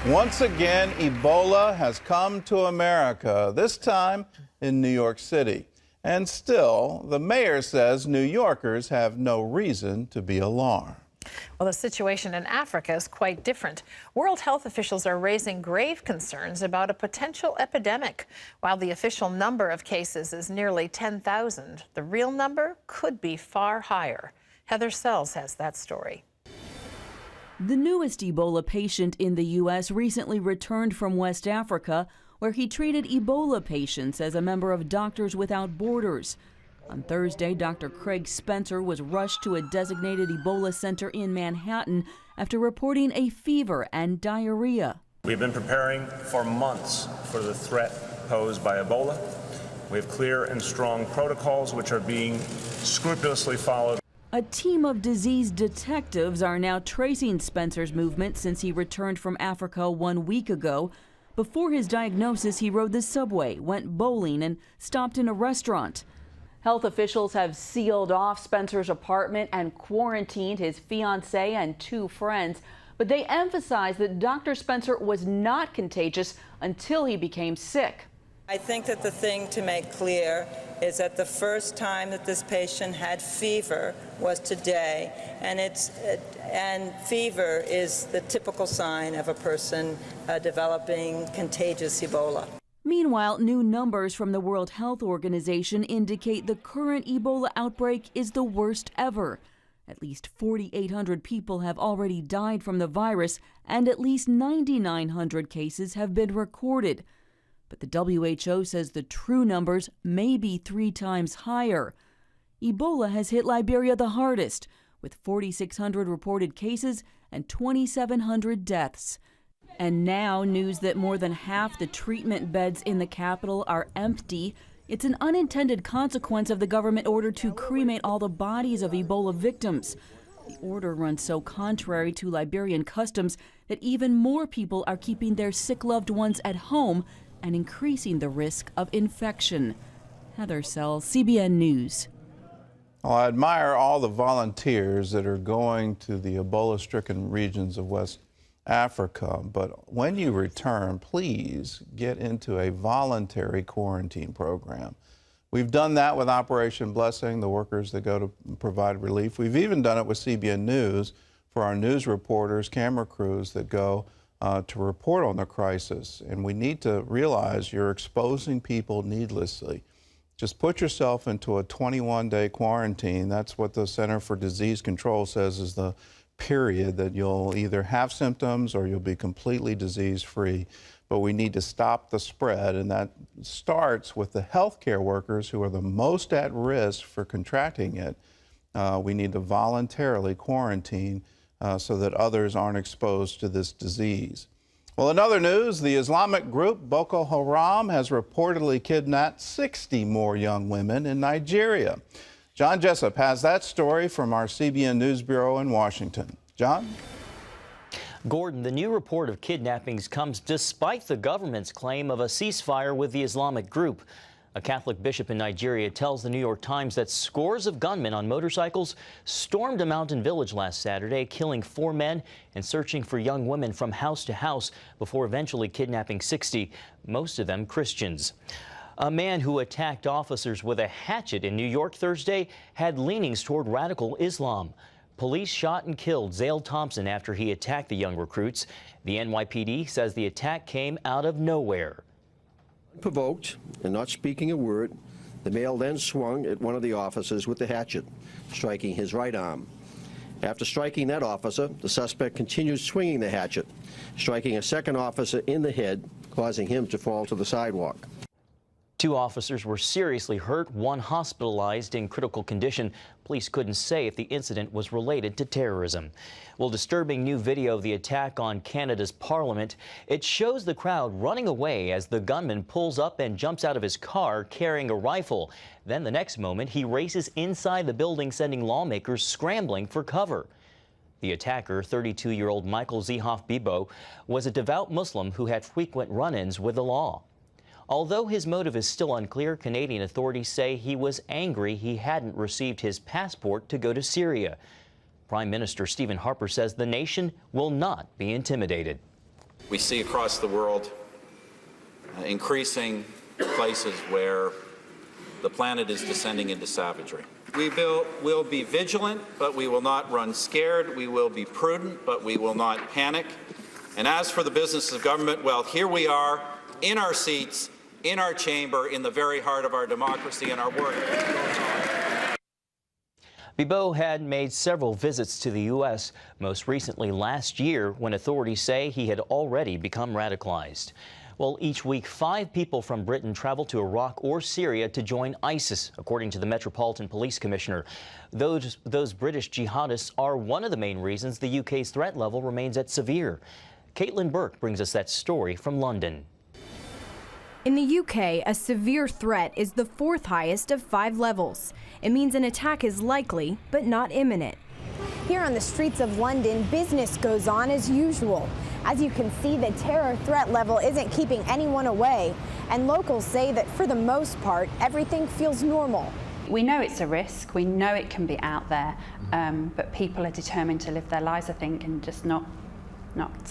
Once again, Ebola has come to America, this time in New York City. And still, the mayor says New Yorkers have no reason to be alarmed. Well, the situation in Africa is quite different. World health officials are raising grave concerns about a potential epidemic. While the official number of cases is nearly 10,000, the real number could be far higher. Heather Sells has that story. The newest Ebola patient in the U.S. recently returned from West Africa, where he treated Ebola patients as a member of Doctors Without Borders. On Thursday, Dr. Craig Spencer was rushed to a designated Ebola center in Manhattan after reporting a fever and diarrhea. We've been preparing for months for the threat posed by Ebola. We have clear and strong protocols which are being scrupulously followed. A team of disease detectives are now tracing Spencer's movement since he returned from Africa 1 week ago. Before his diagnosis, he rode the subway, went bowling, and stopped in a restaurant. Health officials have sealed off Spencer's apartment and quarantined his fiancée and 2 friends. But they emphasize that Dr. Spencer was not contagious until he became sick. I think that the thing to make clear is that the first time that this patient had fever was today, and fever is the typical sign of a person developing contagious Ebola. Meanwhile, new numbers from the World Health Organization indicate the current Ebola outbreak is the worst ever. At least 4,800 people have already died from the virus, and at least 9,900 cases have been recorded. But the WHO says the true numbers may be 3 times higher. Ebola has hit Liberia the hardest, with 4,600 reported cases and 2,700 deaths. And now news that more than half the treatment beds in the capital are empty. It's an unintended consequence of the government order to cremate all the bodies of Ebola victims. The order runs so contrary to Liberian customs that even more people are keeping their sick loved ones at home and increasing the risk of infection. Heather Sells, CBN News. Well, I admire all the volunteers that are going to the Ebola-stricken regions of West Africa, but when you return, please get into a voluntary quarantine program. We've done that with Operation Blessing, the workers that go to provide relief. We've even done it with CBN News for our news reporters, camera crews that go to report on the crisis. And we need to realize you're exposing people needlessly. Just put yourself into a 21-day quarantine. That's what the Center for Disease Control says is the period that you'll either have symptoms or you'll be completely disease-free. But we need to stop the spread, and that starts with the healthcare workers who are the most at risk for contracting it. We need to voluntarily quarantine so that others aren't exposed to this disease. Well, in other news, the Islamic group Boko Haram has reportedly kidnapped 60 more young women in Nigeria. John Jessup has that story from our CBN News Bureau in Washington. John? Gordon, the new report of kidnappings comes despite the government's claim of a ceasefire with the Islamic group. A Catholic bishop in Nigeria tells the New York Times that scores of gunmen on motorcycles stormed a mountain village last Saturday, killing 4 men and searching for young women from house to house before eventually kidnapping 60, most of them Christians. A man who attacked officers with a hatchet in New York Thursday had leanings toward radical Islam. Police shot and killed Zale Thompson after he attacked the young recruits. The NYPD says the attack came out of nowhere. Provoked and not speaking a word, the male then swung at one of the officers with the hatchet, striking his right arm. After striking that officer, the suspect continued swinging the hatchet, striking a second officer in the head, causing him to fall to the sidewalk. 2 officers were seriously hurt, 1 hospitalized in critical condition. Police couldn't say if the incident was related to terrorism. Well, disturbing new video of the attack on Canada's Parliament. It shows the crowd running away as the gunman pulls up and jumps out of his car carrying a rifle. Then the next moment, he races inside the building, sending lawmakers scrambling for cover. The attacker, 32-year-old Michael Zehoff Bibo, was a devout Muslim who had frequent run-ins with the law. Although his motive is still unclear, Canadian authorities say he was angry he hadn't received his passport to go to Syria. Prime Minister Stephen Harper says the nation will not be intimidated. We see across the world increasing places where the planet is descending into savagery. We will be vigilant, but we will not run scared. We will be prudent, but we will not panic. And as for the business of government, well, here we are in our seats, in our chamber, in the very heart of our democracy, and our work goes on. Bibeau had made several visits to the U.S., most recently last year when authorities say he had already become radicalized. Well, each week, 5 people from Britain travel to Iraq or Syria to join ISIS, according to the Metropolitan Police Commissioner. Those British jihadists are one of the main reasons the UK's threat level remains at severe. Caitlin Burke brings us that story from London. In the UK, a severe threat is the 4th highest of 5 levels. It means an attack is likely, but not imminent. Here on the streets of London, business goes on as usual. As you can see, the terror threat level isn't keeping anyone away, and locals say that for the most part, everything feels normal. We know it's a risk, we know it can be out there, but people are determined to live their lives, I think, and just not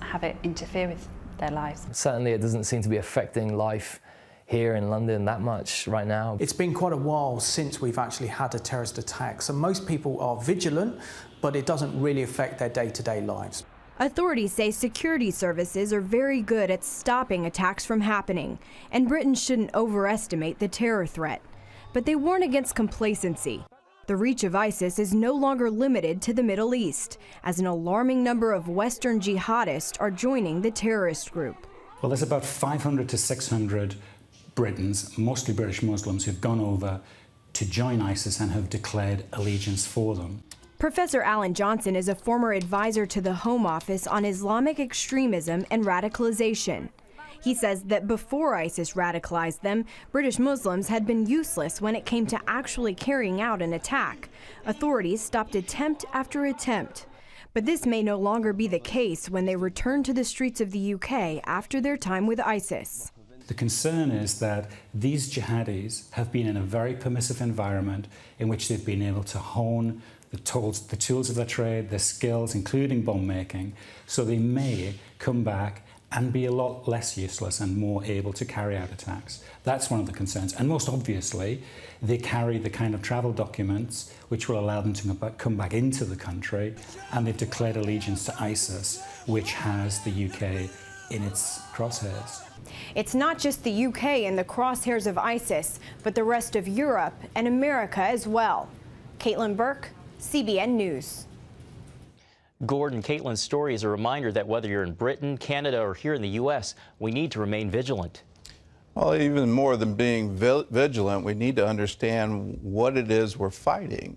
have it interfere with their lives. Certainly it doesn't seem to be affecting life here in London that much right now. It's been quite a while since we've actually had a terrorist attack, so most people are vigilant, but it doesn't really affect their day-to-day lives. Authorities say security services are very good at stopping attacks from happening, and Britain shouldn't overestimate the terror threat. But they warn against complacency. The reach of ISIS is no longer limited to the Middle East, as an alarming number of Western jihadists are joining the terrorist group. Well, there's about 500 to 600 Britons, mostly British Muslims, who've gone over to join ISIS and have declared allegiance for them. Professor Alan Johnson is a former advisor to the Home Office on Islamic extremism and radicalization. He says that before ISIS radicalized them, British Muslims had been useless when it came to actually carrying out an attack. Authorities stopped attempt after attempt. But this may no longer be the case when they return to the streets of the UK after their time with ISIS. The concern is that these jihadis have been in a very permissive environment in which they've been able to hone the tools of their trade, their skills, including bomb making, so they may come back and be a lot less useless and more able to carry out attacks. That's one of the concerns. And most obviously, they carry the kind of travel documents which will allow them to come back into the country, and they've declared allegiance to ISIS, which has the UK in its crosshairs. It's not just the UK in the crosshairs of ISIS, but the rest of Europe and America as well. Caitlin Burke, CBN News. Gordon, Caitlin's story is a reminder that whether you're in Britain, Canada, or here in the U.S., we need to remain vigilant. Well, even more than being vigilant, we need to understand what it is we're fighting.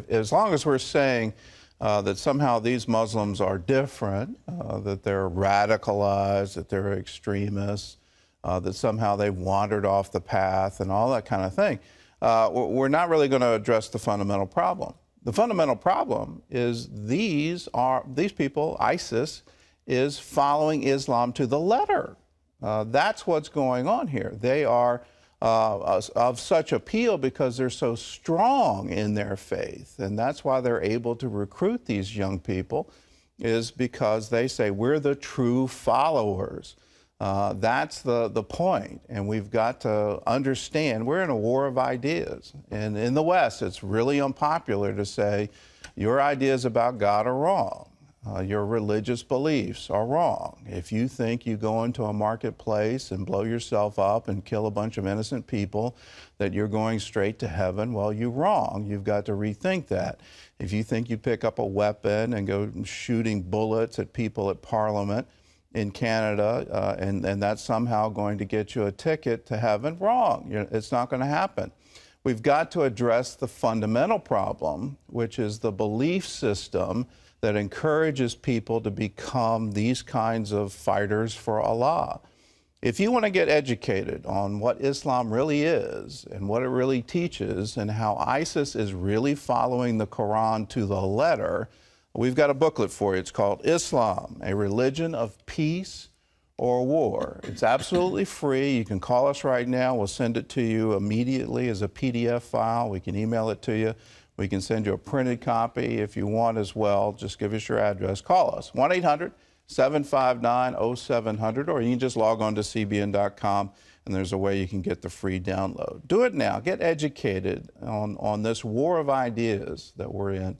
As long as we're saying that somehow these Muslims are different, that they're radicalized, that they're extremists, that somehow they've wandered off the path and all that kind of thing, we're not really going to address the fundamental problem. The fundamental problem is these people, ISIS, is following Islam to the letter. That's what's going on here. They are of such appeal because they're so strong in their faith, and that's why they're able to recruit these young people, is because they say we're the true followers. That's the point, and we've got to understand we're in a war of ideas. And in the West, it's really unpopular to say your ideas about God are wrong. Your religious beliefs are wrong. If you think you go into a marketplace and blow yourself up and kill a bunch of innocent people, that you're going straight to heaven, well, you're wrong. You've got to rethink that. If you think you pick up a weapon and go shooting bullets at people at Parliament in Canada, and that's somehow going to get you a ticket to heaven, wrong. It's not going to happen. We've got to address the fundamental problem, which is the belief system that encourages people to become these kinds of fighters for Allah. If you want to get educated on what Islam really is and what it really teaches and how ISIS is really following the Quran to the letter, we've got a booklet for you. It's called Islam, a Religion of Peace or War. It's absolutely free. You can call us right now. We'll send it to you immediately as a PDF file. We can email it to you. We can send you a printed copy if you want as well. Just give us your address. Call us, 759-0700, or you can just log on to cbn.com, and there's a way you can get the free download. Do it now. Get educated on this war of ideas that we're in,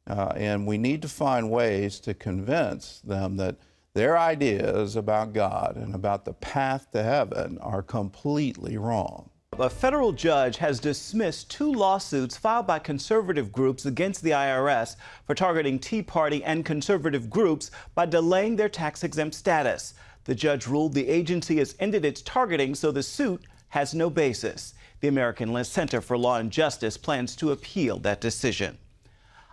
and we need to find ways to convince them that their ideas about God and about the path to heaven are completely wrong. A federal judge has dismissed 2 lawsuits filed by conservative groups against the IRS for targeting Tea Party and conservative groups by delaying their tax-exempt status. The judge ruled the agency has ended its targeting, so the suit has no basis. The American Center for Law and Justice plans to appeal that decision.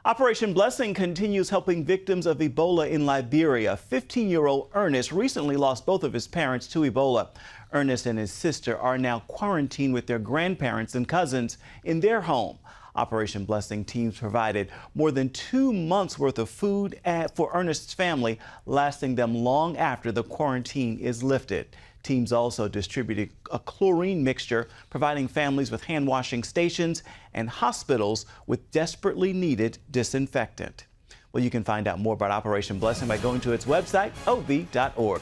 Operation Blessing continues helping victims of Ebola in Liberia. 15-year-old Ernest recently lost both of his parents to Ebola. Ernest and his sister are now quarantined with their grandparents and cousins in their home. Operation Blessing teams provided more than 2 months' worth of food for Ernest's family, lasting them long after the quarantine is lifted. Teams also distributed a chlorine mixture, providing families with hand-washing stations and hospitals with desperately needed disinfectant. Well, you can find out more about Operation Blessing by going to its website, ov.org.